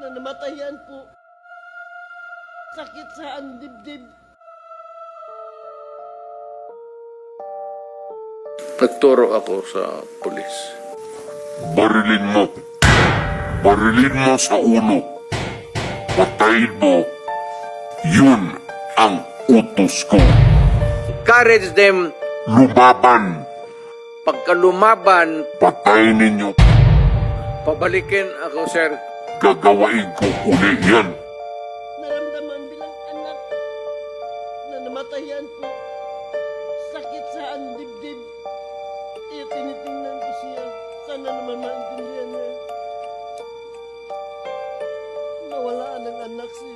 na namatayan po. Sakit sa ang dibdib. Nagturo ako sa pulis. Barilin mo. Barilin mo sa ulo. Patayin mo. Yun ang utos ko. Encourage them. Lumaban. Pagka lumaban, Patayin ninyo. pabalikin ako, sir. Gagawain ko uli yan. Naramdaman bilang anak na namatayan po. Sakit sa ang dibdib. Kaya tinitingnan ko siya. Sana naman maintindihan niya. Nawalaan ng anak siya.